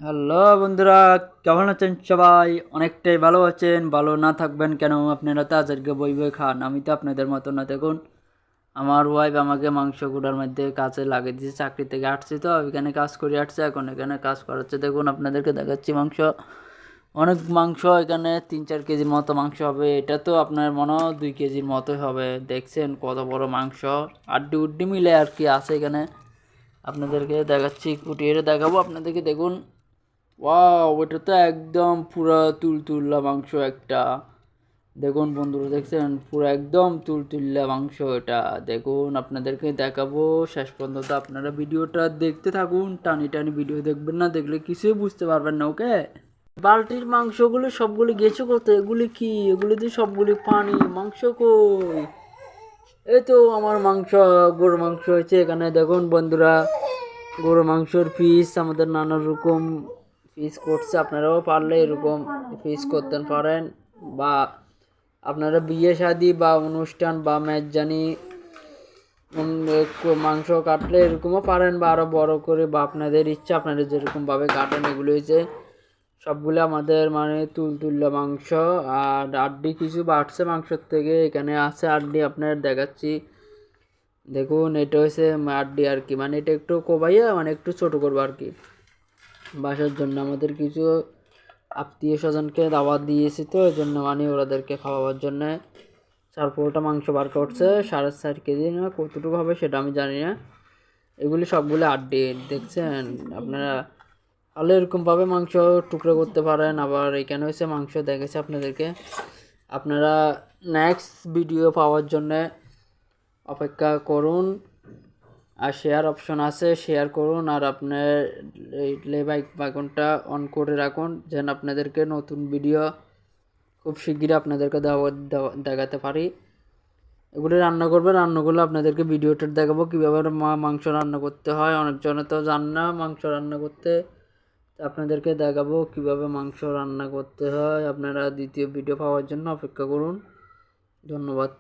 Hello বন্ধুরা, কেমন আছেন সবাই? অনেকটাই ভালো আছেন। ভালো না থাকবেন কেন? আপনারা তো আজকে বই বই খান। আমি তো আপনাদের মতো না। দেখুন, আমার ওয়াইফ আমাকে মাংস গুঁড়ার মধ্যে কাজে লাগিয়ে দিয়েছে। চাকরি থেকে আসছি তো এখানে কাজ করে আসছে, এখন এখানে কাজ করাচ্ছে। দেখুন, আপনাদেরকে দেখাচ্ছি মাংস। অনেক মাংস এখানে 3-4 কেজির মতো মাংস হবে। এটা তো আপনার মনে হয় 2 কেজির মতোই হবে। দেখছেন কত বড় মাংস, আড্ডি উড্ডি মিলে আর কি আছে এখানে। আপনাদেরকে দেখাচ্ছি, কুটিয়ে দেখাবো আপনাদেরকে। দেখুন, ওয়াও, এটা তো একদম পুরো তুলতুল্লা মাংস একটা। দেখুন বন্ধুরা, দেখছেন পুরো একদম তুলতুল্লা মাংস এটা। দেখুন, আপনাদেরকে দেখাবো শেষ পর্যন্ত। আপনারা ভিডিওটা দেখতে থাকুন, টানি টানি ভিডিও দেখবেন না, দেখলে কিছুই বুঝতে পারবেন না। ওকে, বালতির মাংসগুলো সবগুলি গেছো কোথায়? এগুলি কি? এগুলি তো সবগুলি পানি। মাংস কই? এই তো আমার মাংস, গরুর মাংস হয়েছে এখানে। দেখুন বন্ধুরা, গরুর মাংসর পিস আমাদের নানা রকম পিস করছে। আপনারাও পারলে এরকম পিস করতে পারেন, বা আপনারা বিয়ে শাদী বা অনুষ্ঠান বা মেজবানি মাংস কাটলে এরকমও পারেন, বা আরও বড় করে, বা আপনাদের ইচ্ছা, আপনারা যেরকমভাবে কাটেন। এগুলো হয়েছে সবগুলো আমাদের মানে তুলতুল্লা মাংস। আর আড্ডি কিছু বাড়ছে মাংসর থেকে, এখানে আছে আড্ডি, আপনার দেখাচ্ছি। দেখুন, এটা হচ্ছে আড্ডি আর কি, মানে এটা একটু কোবাইয়া মানে একটু ছোট করবো আর কি। বাসার জন্য আমাদের কিছু আত্মীয় স্বজনকে দাওয়াত দিয়েছি, তো এই জন্য মানে ওরাদেরকে খাওয়াবার জন্যে 4 পোটা মাংস বার করছে। 4.5 কেজি না কতটুকু হবে সেটা আমি জানি না। এগুলি সবগুলো আড্ডি, দেখছেন আপনারা। তাহলে এরকমভাবে মাংস টুকরো করতে পারেন। আবার এখানে হচ্ছে মাংস দেখেছে আপনাদেরকে। আপনারা নেক্সট ভিডিও পাওয়ার জন্যে অপেক্ষা করুন। আর শেয়ার অপশন আছে, শেয়ার করুন। আর আপনার এই আইকনটা অন করে রাখুন, যেন আপনাদেরকে নতুন ভিডিও খুব শিগগিরই আপনাদেরকে দেখাতে পারি। এগুলি রান্না করবে, রান্নাগুলো আপনাদেরকে ভিডিওটা দেখাবো কীভাবে মাংস রান্না করতে হয়। অনেকজনে তো জান না মাংস রান্না করতে, আপনাদেরকে দেখাবো কিভাবে মাংস রান্না করতে হয়। আপনারা দ্বিতীয় ভিডিও পাওয়ার জন্য অপেক্ষা করুন। ধন্যবাদ।